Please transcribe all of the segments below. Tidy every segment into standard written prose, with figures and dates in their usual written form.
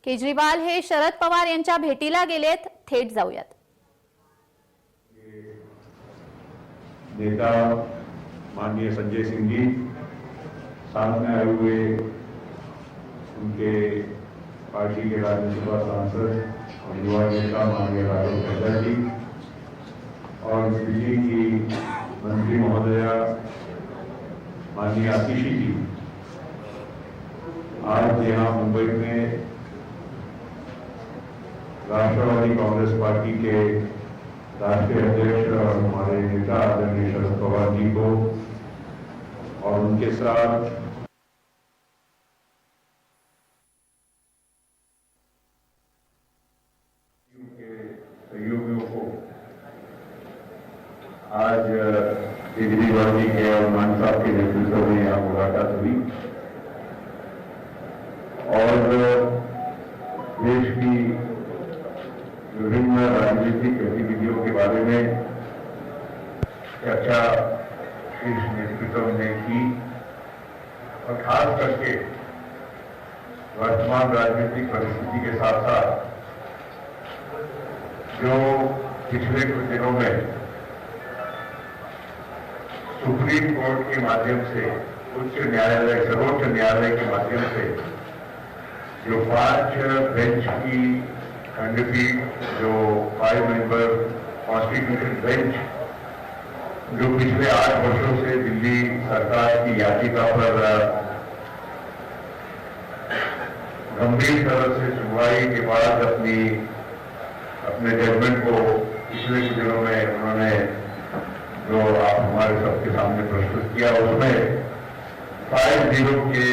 केजरीवाल हे शरद पवार यांच्या भेटीला गेलेत. थेट जाऊयात. नेता माननीय संजय सिंह जी, साथ में आए हुए उनके पार्टी के राज्यसभा सांसद और युवा नेता माननीय राघव चड्ढा जी और दिल्ली की मंत्री महोदया माननीय आतिशी जी आज यहाँ मुंबई में राष्ट्रवादी कांग्रेस पार्टी के राष्ट्रीय अध्यक्ष और हमारे नेता आदरणीय शरद पवार जी को और उनके साथ सहयोगियों को आज केजरीवाल जी के और मान साहब के नेतृत्व में यहाँ मुलाकात हुई और देश की विभिन्न राजनीतिक गतिविधियों के बारे में चर्चा शीर्ष नेतृत्व ने की और खास करके वर्तमान राजनीतिक परिस्थिति के साथ साथ जो पिछले कुछ दिनों में सुप्रीम कोर्ट के माध्यम से उच्च न्यायालय सर्वोच्च न्यायालय के माध्यम से जो 5 बेंच की खंडपीठ जो 5 मेंबर कॉन्स्टिट्यूशन बेंच जो पिछले 8 वर्षों से दिल्ली सरकार की याचिका पर गंभीर तरह से सुनवाई के बाद अपने जजमेंट को पिछले कुछ दिनों में उन्होंने जो आप हमारे सबके सामने प्रस्तुत किया उसमें 5-0 के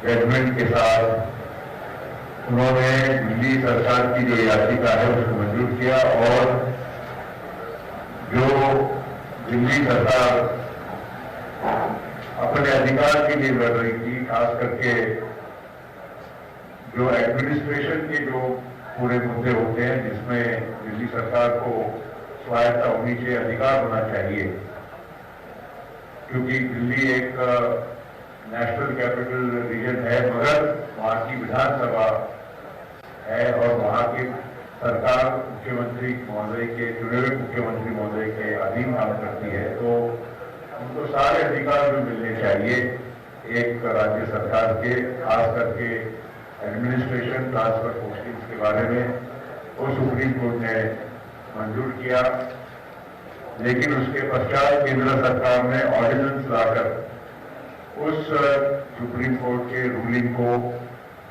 जजमेंट के साथ उन्होंने दिल्ली सरकार की जो याचिका है उसको मंजूर किया और जो दिल्ली सरकार अपने अधिकार के लिए लड़ रही थी, खास करके जो एडमिनिस्ट्रेशन के जो पूरे मुद्दे होते हैं जिसमें दिल्ली सरकार को स्वायत्ता होनी चाहिए, अधिकार होना चाहिए, क्योंकि दिल्ली एक नेशनल कैपिटल रीजन है मगर वहाँ की विधानसभा है और वहाँ की सरकार मुख्यमंत्री महोदय के चुने हुए मुख्यमंत्री महोदय के अधीन काम करती है, तो उनको सारे अधिकार भी मिलने चाहिए एक राज्य सरकार के, खास करके एडमिनिस्ट्रेशन ट्रांसफर पोस्टिंग्स के बारे में वो सुप्रीम कोर्ट ने मंजूर किया। लेकिन उसके पश्चात केंद्र सरकार ने ऑर्डिनेंस लाकर उस सुप्रीम कोर्ट के रूलिंग को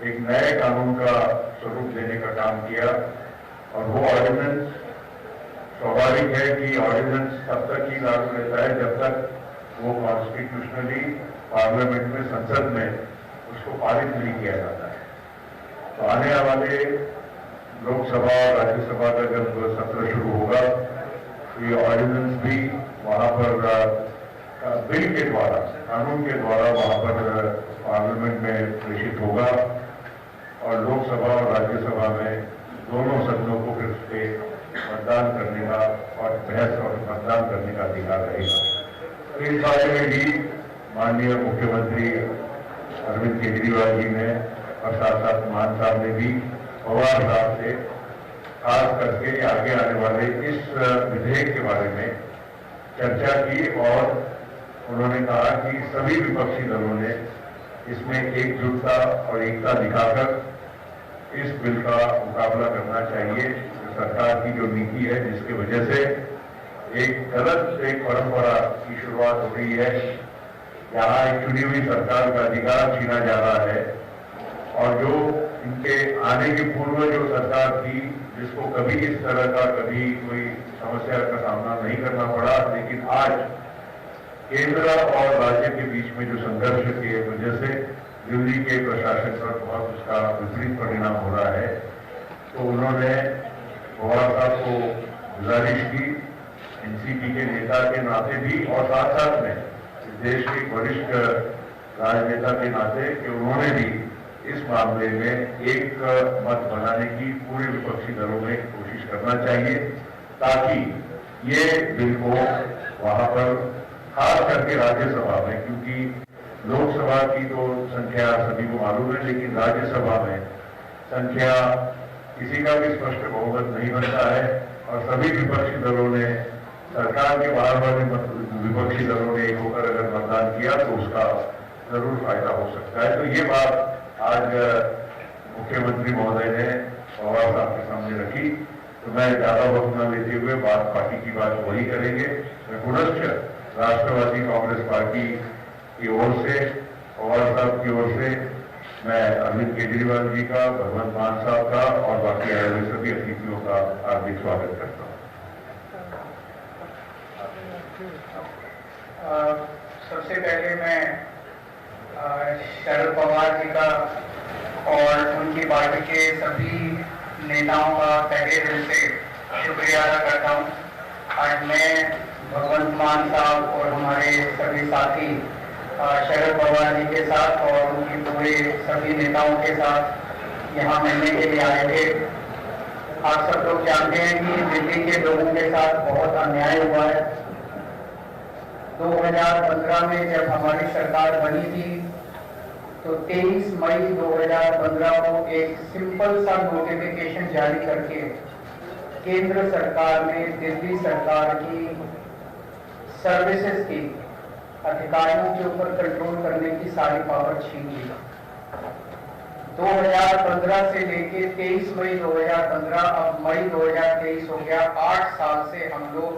एक नए कानून का स्वरूप देने का काम किया और वो ऑर्डिनेंस स्वाभाविक है कि ऑर्डिनेंस तब तक ही लागू रहता है जब तक वो कॉन्स्टिट्यूशनली पार्लियामेंट में संसद में उसको पारित नहीं किया जाता है। तो आने वाले लोकसभा और राज्यसभा का जब सत्र शुरू होगा तो ये ऑर्डिनेंस भी वहां पर बिल के द्वारा कानून के द्वारा वहां पर पार्लियामेंट में प्रेषित होगा और लोकसभा और राज्यसभा में दोनों सदनों को फिर से मतदान करने का और बहस और मतदान करने का अधिकार रहेगा। इस बारे में भी माननीय मुख्यमंत्री अरविंद केजरीवाल जी ने और साथ साथ मान साहब ने भी पवार साहब से खास करके आगे आने वाले इस विधेयक के बारे में चर्चा की और उन्होंने कहा कि सभी विपक्षी दलों ने इसमें एकजुटता और एकता दिखाकर इस बिल का मुकाबला करना चाहिए। सरकार की जो नीति है जिसकी वजह से एक गलत एक परंपरा की शुरुआत हो रही है, यहाँ एक चुनी हुई सरकार का अधिकार छीना जा रहा है और जो इनके आने के पूर्व जो सरकार थी जिसको कभी इस तरह का कभी कोई समस्या का सामना नहीं करना पड़ा, लेकिन आज केंद्र और राज्य के बीच में जो संघर्ष की वजह से दिल्ली के प्रशासन पर बहुत उसका विपरीत परिणाम हो रहा है, तो उन्होंने पवार साहब को गुजारिश की एनसीपी के नेता के नाते भी और साथ साथ में देश के वरिष्ठ राजनेता के नाते कि उन्होंने भी इस मामले में एक मत बनाने की पूरे विपक्षी दलों में कोशिश करना चाहिए ताकि ये बिल को वहां पर खास करके राज्यसभा में, क्योंकि लोकसभा की तो संख्या सभी को मालूम है, लेकिन राज्यसभा में संख्या किसी का भी स्पष्ट बहुमत नहीं बनता है और सभी विपक्षी दलों ने, सरकार के बाहर वाले विपक्षी दलों ने एक होकर अगर मतदान किया तो उसका जरूर फायदा हो सकता है। तो ये बात आज मुख्यमंत्री महोदय ने पवार साहब के सामने रखी, तो मैं ज्यादा वक्त न लेते हुए पार्टी की बात वही करेंगे। मैं पुनश्च राष्ट्रवादी कांग्रेस पार्टी की ओर से, पवार साहब की ओर से मैं अरविंद केजरीवाल जी का, भगवंत मान साहब का और बाकी आए हुए सभी अतिथियों का हार्दिक स्वागत करता हूँ। सबसे पहले मैं शरद पवार जी का और उनकी पार्टी के सभी नेताओं का तहे दिल से शुक्रिया अदा करता हूँ। आज मैं भगवंत मान साहब और हमारे सभी साथी शरद पवार जी के साथ और उनकी पूरे सभी नेताओं के साथ यहाँ मिलने के लिए आए थे। आप सब लोग जानते हैं कि दिल्ली के लोगों के साथ बहुत अन्याय हुआ है। 2015 में जब हमारी सरकार बनी थी तो 23 मई 2015 को एक सिंपल सा नोटिफिकेशन जारी करके केंद्र सरकार ने दिल्ली सरकार की सर्विसेज की अधिकारियों के ऊपर कंट्रोल करने की सारी पावर छीन ली। 2015 से लेके 23 मई 2015, अब मई 2023 हो गया। 8 साल से हम लोग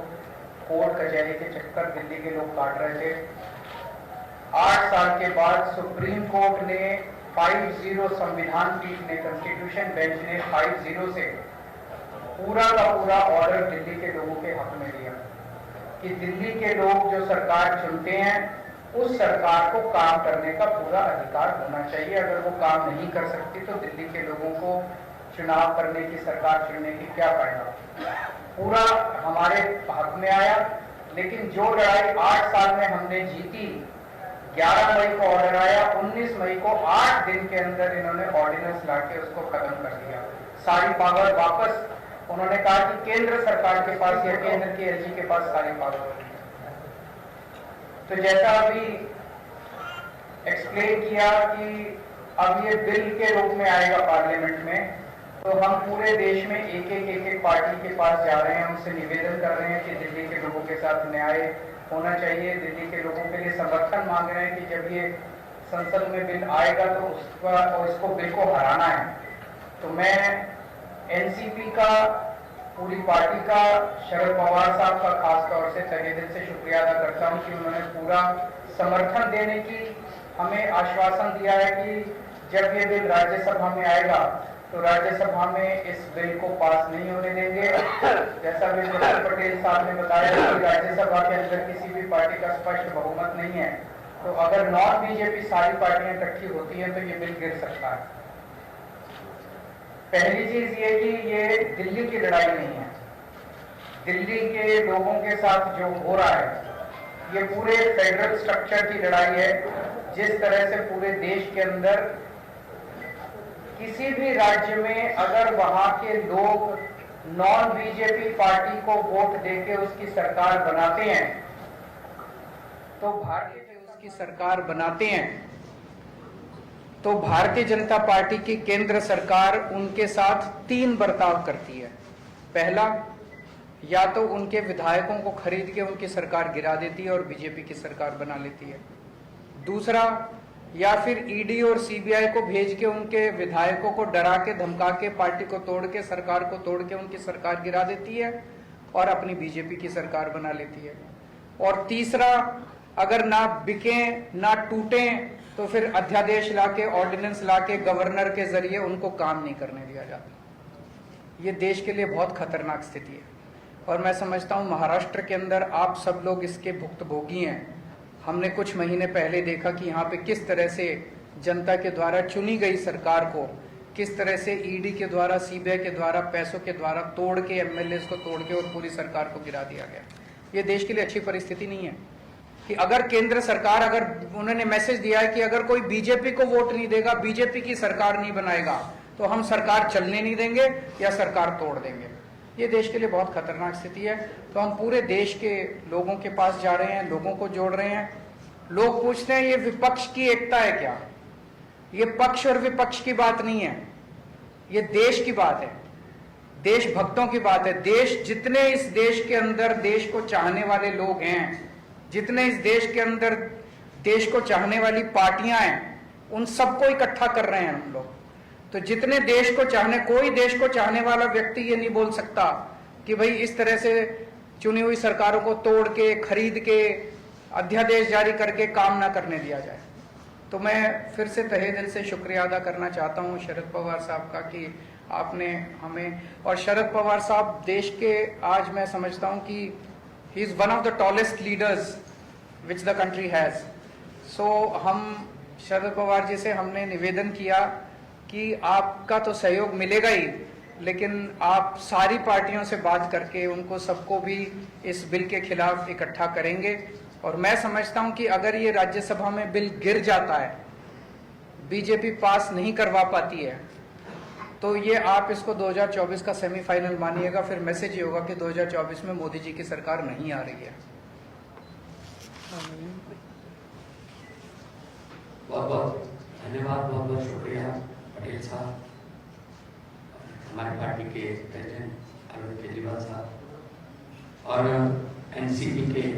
कोर्ट कचहरी के चक्कर दिल्ली के लोग काट रहे थे। 8 साल के बाद सुप्रीम कोर्ट ने 5-0 संविधान पीठ ने, कॉन्स्टिट्यूशन बेंच ने 5-0 से पूरा का पूरा ऑर्डर दिल्ली के लोगों के हक में दिया कि दिल्ली के लोग जो सरकार चुनते हैं उस सरकार को काम करने का पूरा अधिकार होना चाहिए। अगर वो काम नहीं कर सकती तो दिल्ली के लोगों को चुनाव करने की, सरकार चुनने की क्या फायदा। पूरा हमारे हक में आया। लेकिन जो लड़ाई 8 साल में हमने जीती, 11 मई को ऑर्डर आया, 19 मई को 8 दिन के अंदर इन्होंने ऑर्डिनेंस लाके उसको खत्म कर दिया। सारी पावर वापस, उन्होंने कहा कि केंद्र सरकार के पास या केंद्र की एलजी के पास सारी पावर होगी। तो जैसा अभी एक्सप्लेन किया कि अब ये बिल के रूप में आएगा पार्लियामेंट में, तो हम पूरे देश में एक पार्टी के पास जा रहे हैं, उनसे निवेदन कर रहे हैं कि दिल्ली के लोगों के साथ न्याय होना चाहिए। दिल्ली के लोगों के लिए समर्थन मांग रहे हैं कि जब ये संसद में बिल आएगा तो उसका और इसको बिल को हराना है। तो मैं एनसीपी का, पूरी पार्टी का, शरद पवार साहब का खास तौर से तहे दिल से शुक्रिया अदा करता हूं कि उन्होंने पूरा समर्थन देने की हमें आश्वासन दिया है कि जब ये बिल राज्यसभा में आएगा तो राज्यसभा में इस बिल को पास नहीं होने देंगे। जैसा भी डॉक्टर पटेल साहब ने बताया कि राज्यसभा के अंदर किसी भी पार्टी का स्पष्ट बहुमत नहीं है, तो अगर नॉन बीजेपी सारी पार्टियां इकट्ठी होती हैं तो ये बिल गिर सकता है। पहली चीज ये कि ये दिल्ली की लड़ाई नहीं है। दिल्ली के लोगों के साथ जो हो रहा है ये पूरे फेडरल स्ट्रक्चर की लड़ाई है। जिस तरह से पूरे देश के अंदर किसी भी राज्य में अगर वहां के लोग नॉन बीजेपी पार्टी को वोट देके उसकी सरकार बनाते हैं, तो भारतीय जनता पार्टी की केंद्र सरकार उनके साथ 3 बर्ताव करती है। पहला, या तो उनके विधायकों को खरीद के उनकी सरकार गिरा देती है और बीजेपी की सरकार बना लेती है। दूसरा, या फिर ईडी और सीबीआई को भेज के उनके विधायकों को डरा के, धमका के, पार्टी को तोड़ के, सरकार को तोड़ के उनकी सरकार गिरा देती है और अपनी बीजेपी की सरकार बना लेती है। और तीसरा, अगर ना बिके ना टूटे तो फिर अध्यादेश लाके, ऑर्डिनेंस लाके गवर्नर के जरिए उनको काम नहीं करने दिया जाता। ये देश के लिए बहुत खतरनाक स्थिति है और मैं समझता हूँ महाराष्ट्र के अंदर आप सब लोग इसके भुक्तभोगी हैं। हमने कुछ महीने पहले देखा कि यहाँ पे किस तरह से जनता के द्वारा चुनी गई सरकार को किस तरह से ईडी के द्वारा, सीबीआई के द्वारा, पैसों के द्वारा तोड़ के, एमएलएस को तोड़ के और पूरी सरकार को गिरा दिया गया। ये देश के लिए अच्छी परिस्थिति नहीं है कि अगर केंद्र सरकार, अगर उन्होंने मैसेज दिया है कि अगर कोई बीजेपी को वोट नहीं देगा, बीजेपी की सरकार नहीं बनाएगा, तो हम सरकार चलने नहीं देंगे या सरकार तोड़ देंगे। ये देश के लिए बहुत खतरनाक स्थिति है। तो हम पूरे देश के लोगों के पास जा रहे हैं, लोगों को जोड़ रहे हैं। लोग पूछते हैं ये विपक्ष की एकता है क्या? ये पक्ष और विपक्ष की बात नहीं है, ये देश की बात है, देशभक्तों की बात है। देश, जितने इस देश के अंदर देश को चाहने वाले लोग हैं, जितने इस देश के अंदर देश को चाहने वाली पार्टियां हैं, उन सबको इकट्ठा कर रहे हैं हम लोग। तो जितने देश को चाहने, कोई देश को चाहने वाला व्यक्ति ये नहीं बोल सकता कि भाई इस तरह से चुनी हुई सरकारों को तोड़ के, खरीद के, अध्यादेश जारी करके काम ना करने दिया जाए। तो मैं फिर से तहे दिल से शुक्रिया अदा करना चाहता हूं शरद पवार साहब का कि आपने हमें, और शरद पवार साहब देश के, आज मैं समझता हूं कि he is one of the tallest leaders which the country has. So हम शरद पवार जी से हमने निवेदन किया कि आपका तो सहयोग मिलेगा ही, लेकिन आप सारी पार्टियों से बात करके उनको सबको भी इस बिल के खिलाफ इकट्ठा करेंगे। और मैं समझता हूं कि अगर ये राज्यसभा में बिल गिर जाता है, बीजेपी पास नहीं करवा पाती है, तो ये आप इसको 2024 का सेमीफाइनल मानिएगा। फिर मैसेज ये होगा कि 2024 में मोदी जी की सरकार नहीं आ रही है। बहुत बहुत धन्यवाद, बहुत बहुत शुक्रिया पटेल साहब, हमारी पार्टी के प्रेसिडेंट अरविंद केजरीवाल साहब और एनसीपी के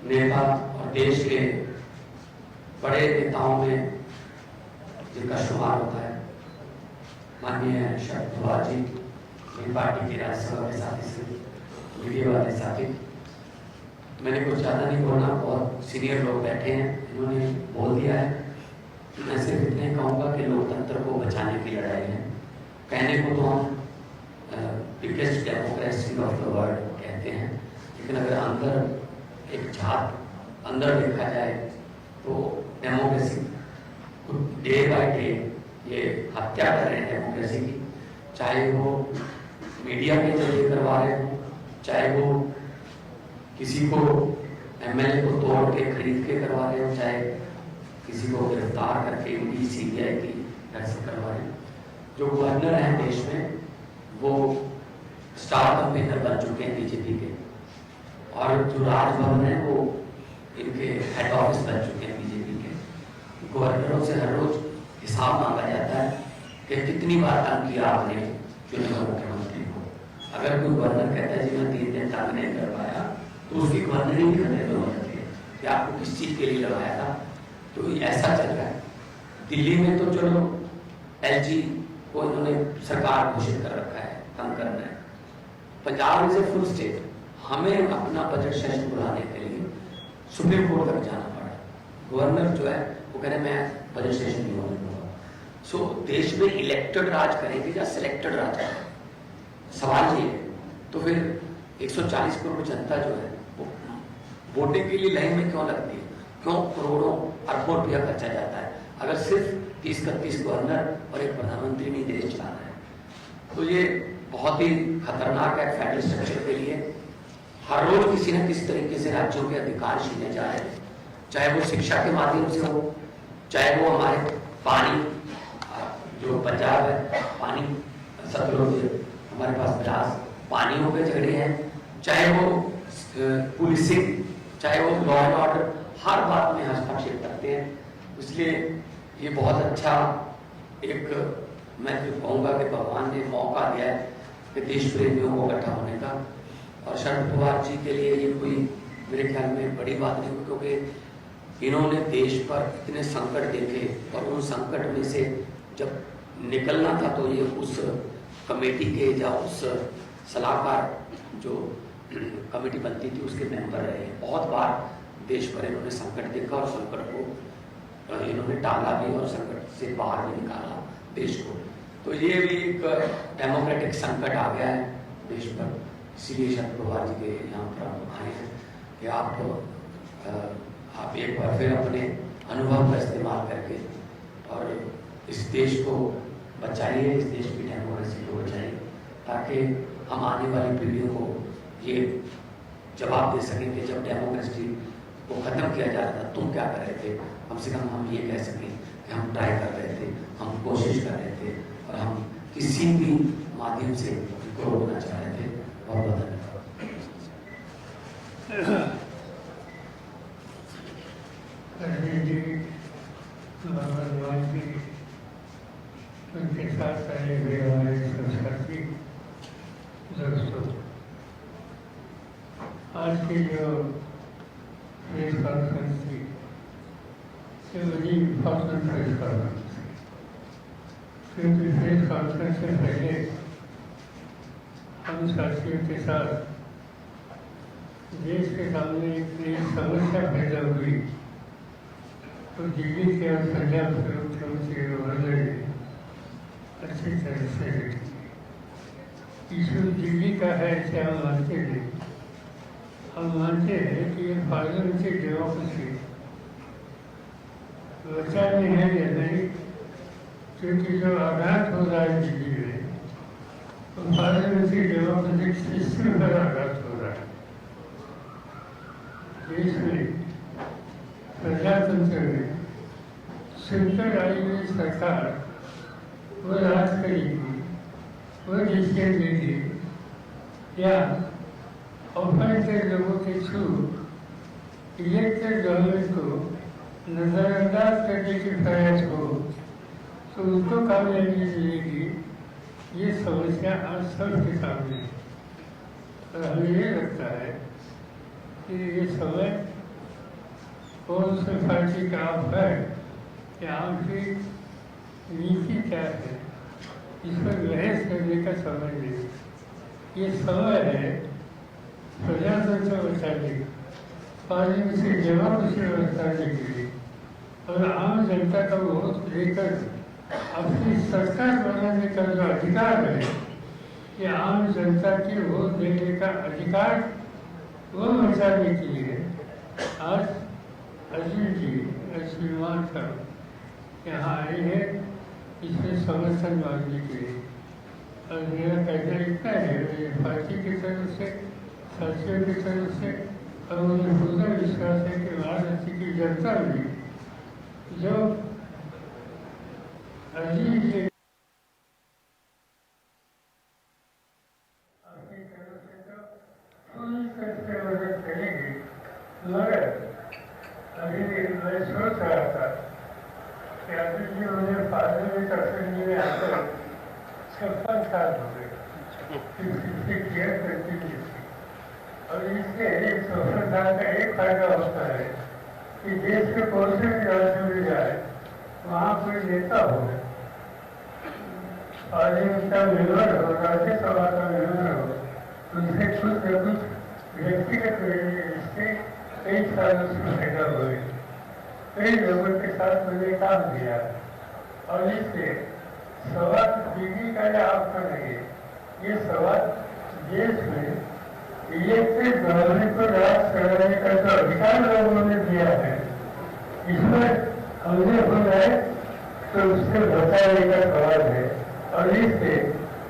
नेता और देश के बड़े नेताओं में जिनका शुमार होता है माननीय शरद पवार जी, मेरी पार्टी के राज्यसभा के साथी, मीडिया वाले साथी। मैंने कुछ ज़्यादा नहीं बोलना, बहुत सीनियर लोग बैठे हैं, इन्होंने बोल दिया है। मैं सिर्फ इतने कहूँगा कि लोकतंत्र को बचाने की लड़ाई है। कहने को तो हम biggest democracy of the world कहते हैं, लेकिन अगर अंदर एक झांक अंदर देखा जाए तो डेमोक्रेसी डे बाय डे ये हत्या कर रहे हैं डेमोक्रेसी की। चाहे वो मीडिया के जरिए करवा रहे हो, चाहे वो किसी को एमएलए को तोड़ के खरीद के करवा रहे हो, चाहे किसी को गिरफ्तार करके ईडी सीबीआई की ऐसे करवा रहे हो। जो गवर्नर हैं देश में वो स्टार कैंपेनर बन चुके हैं बीजेपी के, और जो राजभवन है वो इनके हेड ऑफिस बन चुके हैं बीजेपी के। गवर्नरों से हर रोज हिसाब मांगा जाता है कि कितनी बार तंग किया आपने चुने हुए मुख्यमंत्री को। अगर कोई गवर्नर कहता है जी मैं 3 दिन तंग नहीं कर पाया, तो उसकी गवर्नरिंग भी करने को होती है कि आपको किस चीज के लिए लगाया था। तो ऐसा चल रहा है। दिल्ली में तो चलो एलजी को इन्होंने सरकार घोषित कर रखा है, तंग करना है। Punjab is a full state, हमें अपना बजट सेशन बुलाने के लिए सुप्रीम कोर्ट तक जाना पड़ा। गवर्नर जो है वो कह रहे मैं बजट सेशन नहीं होने दूंगा। सो देश में इलेक्टेड राज करेंगे या सिलेक्टेड राज करेंगे, सवाल ये है। तो फिर 140 करोड़ जनता जो है वो वोटिंग के लिए लाइन में क्यों लगती है? क्यों करोड़ों अरबों रुपया खर्चा जाता है अगर सिर्फ 30-31 गवर्नर और एक प्रधानमंत्री नहीं देश चलाना है? तो ये बहुत ही खतरनाक है फेडरल स्ट्रक्चर के लिए। हर रोज किसी न किसी तरीके से राज्यों के अधिकार छीने जा रहे हैं, चाहे वो शिक्षा के माध्यम से हो, चाहे वो हमारे पानी, जो पंजाब है पानी सतलुज, हमारे पास 50 पानियों के झगड़े हैं, चाहे वो पुलिसिंग, चाहे वो लॉ एंड ऑर्डर, हर बात में हस्तक्षेप करते हैं। इसलिए ये बहुत अच्छा एक, मैं तो कहूँगा कि भगवान ने मौका दिया है कि देश प्रेमियों को इकट्ठा होने का। और शरद पवार जी के लिए ये कोई मेरे ख्याल में बड़ी बात नहीं, क्योंकि इन्होंने देश पर इतने संकट देखे और उन संकट में से जब निकलना था तो ये उस कमेटी के या उस सलाहकार जो कमेटी बनती थी उसके मेंबर रहे। बहुत बार देश पर इन्होंने संकट देखा और संकट को इन्होंने टाला भी और संकट से बाहर भी निकाला देश को। तो ये भी एक डेमोक्रेटिक संकट आ गया है देश पर। इसीलिए शरद पवार जी के यहाँ पर आए हैं कि आप एक बार फिर अपने अनुभव का इस्तेमाल करके और इस देश को बचाइए, इस देश की डेमोक्रेसी को बचाइए, ताकि हम आने वाली पीढ़ियों को ये जवाब दे सकें कि जब डेमोक्रेसी को ख़त्म किया जा रहा था तुम क्या कर रहे थे। कम से कम हम ये कह सकें कि हम ट्राई कर रहे थे, हम कोशिश कर रहे थे और हम किसी भी माध्यम से उनको रोकना चाह रहे थे। बहुत बहुत धन्यवाद। उनके साथ आए हुए हमारे संस्कृति दोस्तों, आज की जो प्रेस कॉन्फ्रेंस थी ये बड़ी इम्पोर्टेंट प्रेस कॉन्फ्रेंस थी, क्योंकि प्रेस कॉन्फ्रेंस से पहले हम साथियों के साथ देश के सामने एक नई समस्या पैदा हुई तो दिल्ली के और पंजाब के मुख्यमंत्री गवर्नर ने अच्छी तरह से इशू दिल्ली का है ऐसे हम मानते नहीं। हम मानते हैं कि ये पार्लियामेंट्री डेमोक्रेसी बचाने है या नहीं, क्योंकि जो आघात हो रहा है दिल्ली में तो पार्लियामेंट्री डेमोक्रेटिक सिस्टम पर आघात हो रहा है। देश में प्रजातंत्र में सुनकर आई हुई सरकार वो राज करेगी, वो डिसीजन लेगी या अपॉइंटेड लोगों के थ्रू इलेक्टेड गवर्नमेंट को नजरअंदाज करने की प्रयास हो तो उनको कामयाबी मिलेगी। ये समस्या आज सबके सामने है और हमें ये लगता है कि ये समय कौन सी पार्टी का आप है या आपकी नीति क्या है इस पर बहस करने का समय नहीं। ये समय है प्रजातंत्र बचाने का, पार्लियामेंट्री डेमोक्रेसी बचाने के लिए और आम जनता का वोट लेकर अपनी सरकार बनाने का जो अधिकार है, ये आम जनता की वोट देने का अधिकार वो बचाने के लिए आज अजीत जी श्रीमान साहब यहाँ आए हैं इसमें समर्थन मांगने के लिए। और मेरा कहना इतना है मेरी पार्टी की तरफ से, साथियों की तरफ से और मुझे पूरा विश्वास है कि महाराष्ट्र की जनता भी जो अजीत जी अपनी तरफ से तो पूरी तरह से मदद करेगी, मगर अभी मैं सोच रहा था कि अभी जी मुझे पार्लियामेंट असेंबली में आकर 56 साल हो गए, 56 ईयर कंटिन्यू थी। और इससे 56 साल का एक फायदा होता है कि देश के कौन से भी राज्य में जाए वहाँ कोई नेता हो, पार्लियामेंट का मेंबर हो, राज्यसभा का मेंबर हो, उनसे कुछ न कुछ व्यक्तिगत रिश्ते कई सालों से पैदा हुए, कई लोगों के साथ मैंने काम किया और इससे सवाल दिल्ली का या आपका नहीं, ये सवाल देश में इलेक्टेड गवर्नमेंट को राज कराने का जो अधिकार लोगों ने दिया है, इसमें हमने बोला है तो उससे बचाने का सवाल है। और इससे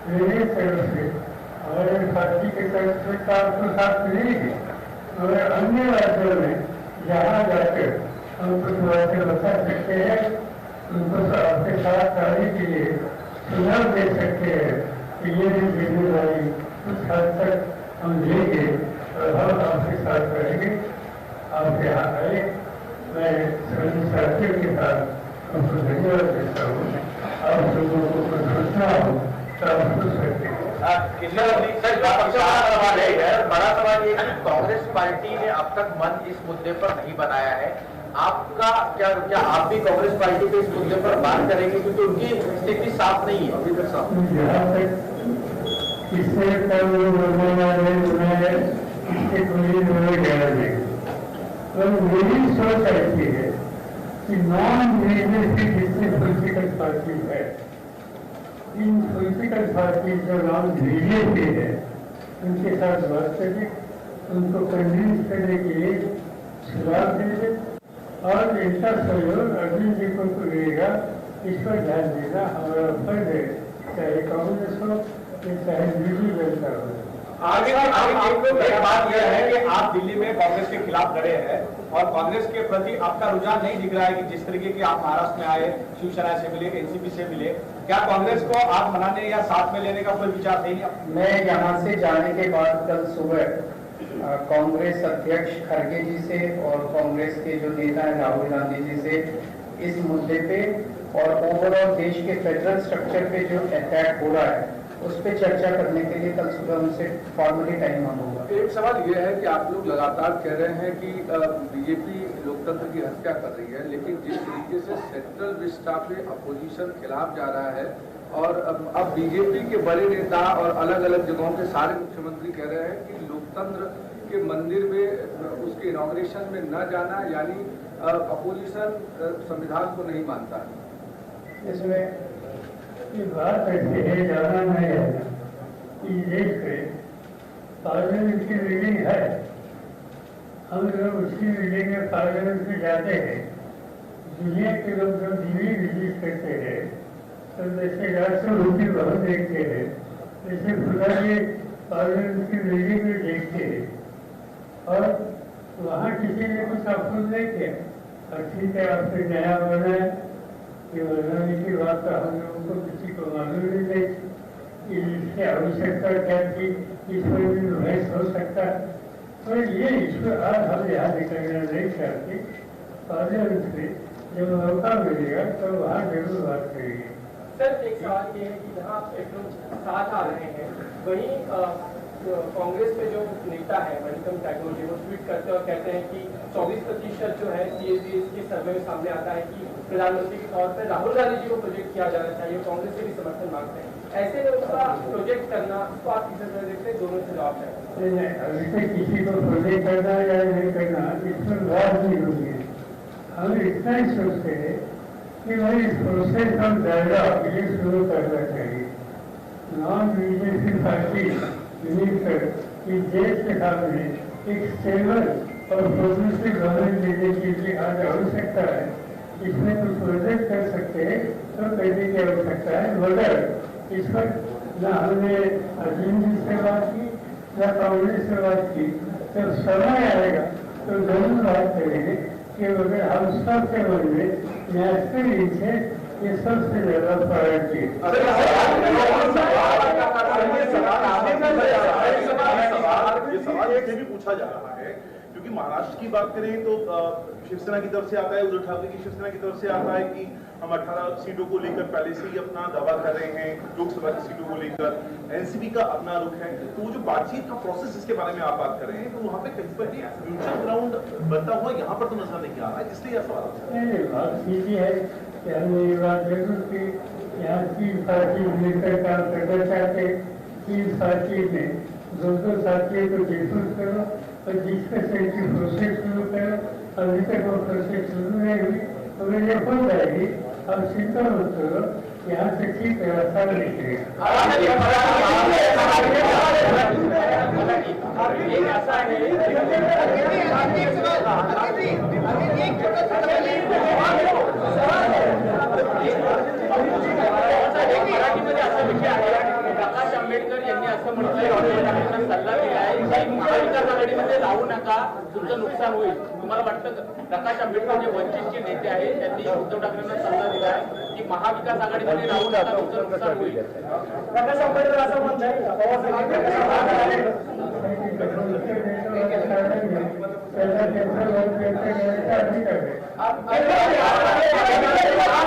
मेरी तरफ से हमारे पार्टी की तरफ से काम तो साथ मिलेगी, मगर अन्य राज्यों में जहाँ जाकर हम कुछ बातें बता सकते हैं, उनको आपके साथ आने के लिए सुझाव दे सकते हैं कि ये भी जिम्मेदारी कुछ हद तक हम लेंगे और हम आपके साथ रहेंगे। आप यहाँ आए, मैं सभी साथियों के साथ उनको धन्यवाद देता हूँ। आप लोगों को कुछ सोचना हो तो आप सोच सकते हैं। बड़ा सवाल ये कि कांग्रेस पार्टी ने अब तक मन इस मुद्दे पर नहीं बनाया है, आपका क्या आप भी कांग्रेस पार्टी पे इस मुद्दे पर बात करेंगे, क्योंकि उनकी स्थिति साफ नहीं है अभी तक साफ। जहाँ तक इससे बोलने वाले मैं इसके कोई ज्ञान नहीं, तो मेरी सोच ऐसी है कि नॉन लीडरशिप जितने पॉलिटिकल पार्टी है, इन पॉलिटिकल पार्टी जो नॉन लीडरशिप है उनके साथ बात करके उनको कन्विंस करने के लिए सुझाव देंगे और इनका सहयोग अरविंद जी को मिलेगा, इस पर ध्यान देना हमारा फर्ज है, चाहे कांग्रेस हो चाहे बीजेपी जनता हो। आगे एक बात यह है कि आप दिल्ली में कांग्रेस के खिलाफ लड़े हैं और कांग्रेस के प्रति आपका रुझान नहीं दिख रहा है कि जिस तरीके के आप महाराष्ट्र में आए, शिवसेना से मिले, एनसीपी से मिले, क्या कांग्रेस को आप मनाने या साथ में लेने का कोई विचार नहीं? मैं यहाँ से जाने के बाद कल सुबह कांग्रेस अध्यक्ष खड़गे जी से और कांग्रेस के जो नेता है राहुल गांधी जी से इस मुद्दे पे और ओवरऑल देश के फेडरल स्ट्रक्चर पे जो अटैक हो रहा है उस पर चर्चा करने के लिए कल सुबह उनसे फॉर्मली टाइम मांगूंगा। एक सवाल ये है कि आप लोग लगातार कह रहे हैं कि बीजेपी लोकतंत्र की हत्या कर रही है, लेकिन जिस तरीके से सेंट्रल विस्टा पे अपोजिशन खिलाफ जा रहा है और अब बीजेपी के बड़े नेता और अलग अलग जगहों के सारे मुख्यमंत्री कह रहे हैं कि लोकतंत्र के मंदिर में उसके इनॉग्रेशन में न जाना यानी अपोजिशन संविधान को नहीं मानता है। इसमें ये बात ऐसी है, जाना नहीं है कि देश में पार्लियामेंट की बिल्डिंग है, हम लोग उसकी बिल्डिंग में पार्लियामेंट में जाते हैं। दुनिया के लोग जब दिल्ली विजिट करते हैं तो जैसे राष्ट्रपति भवन देखते हैं, जैसे खुदा के पार्लियामेंट की बिल्डिंग में देखते हैं और वहाँ किसी ने कुछ अफसोस नहीं किया। और ठीक है, आपसे नया बना है, ये बनाने की बात तो हम लोगों को किसी को मालूम नहीं थी कि इसकी आवश्यकता क्या थी, इसमें भी बहस हो सकता है। तो ये इसको आज हम यहाँ निकलना नहीं चाहते। पार्लियामेंट में जब मौका मिलेगा तो वहाँ जरूर बात करेंगे। सर, एक सवाल ये है कि जहाँ एक लोग साथ आ रहे हैं, वहीं कांग्रेस में जो नेता है मणिकम टेक्नोलॉजी वो ट्वीट करते हैं और कहते हैं कि 24% जो है CAGS के सर्वे में सामने आता है कि प्रधानमंत्री के तौर पर राहुल गांधी जी को प्रोजेक्ट किया जाना चाहिए। कांग्रेस से भी समर्थन मांगते हैं। ऐसे में उसका प्रोजेक्ट करना, उसको आप किस तरह देखते हैं? दोनों से जवाब चाहिए। अभी तक किसी को प्रोजेक्ट करना या नहीं करना इसमें बात नहीं होगी। हम इतना ही सोचते हैं कि भाई इस प्रोसेस ऑफ डायलॉग ये शुरू करना चाहिए। नॉन बीजेपी पार्टी मिलकर इस देश के सामने एक स्टेबल और प्रोग्रेसिव गवर्नमेंट देने की लिए आज आवश्यकता है। इसमें कुछ प्रोजेक्ट कर सकते हैं तो करने की आवश्यकता है, मगर इस पर न हमने अजीम जी से बात की न कांग्रेस से बात की। जब समय आएगा तो जरूर बात करेंगे कि अगर हम सबके मन में नेशनल इंटरेस्ट ये सबसे ज्यादा प्रायोरिटी सवाल इससे भी पूछा जा रहा है क्योंकि महाराष्ट्र की बात करें तो शिवसेना की तरफ से आता है, उद्धव ठाकरे की शिवसेना की तरफ से आता है कि हम 18 सीटों को लेकर पहले से ही अपना दावा कर रहे हैं, लोकसभा की सीटों को लेकर एनसीपी का अपना रुख है। तो वो जो बातचीत का प्रोसेस जिसके बारे में आप बात कर रहे हैं तो वहाँ पे कहीं पर भी म्यूचुअल ग्राउंड बनता हुआ यहाँ पर तो नजर नहीं आ रहा है, इसलिए यह सवाल बात सीधी है कि हमने ये बात जरूर की यहाँ 3 पार्टी मिलकर काम करना चाहते। 3 पार्टी में 2 साथियों को डिस्कस करो और डिस्कशन की प्रोसेस शुरू करो। अभी तक वो प्रोसेस शुरू नहीं हुई तो ये हो जाएगी। अब चिंता मत करो, यहाँ से ठीक व्यवस्था निकलेगा। प्रकाश आंबेडकर यांनी असं म्हटलंय, सल्ला दिलाय की महाविकास आघाडीमध्ये राहू नका, तुमचं नुकसान होईल. तुम्हाला वाटतं प्रकाश आंबेडकर जे वंचितचे नेते आहेत त्यांनी उद्धव ठाकरेंना सल्ला दिलाय की महाविकास आघाडीमध्ये राहू नका, तुमचं नुकसान होईल? प्रकाश आंबेडकर असं म्हणताय.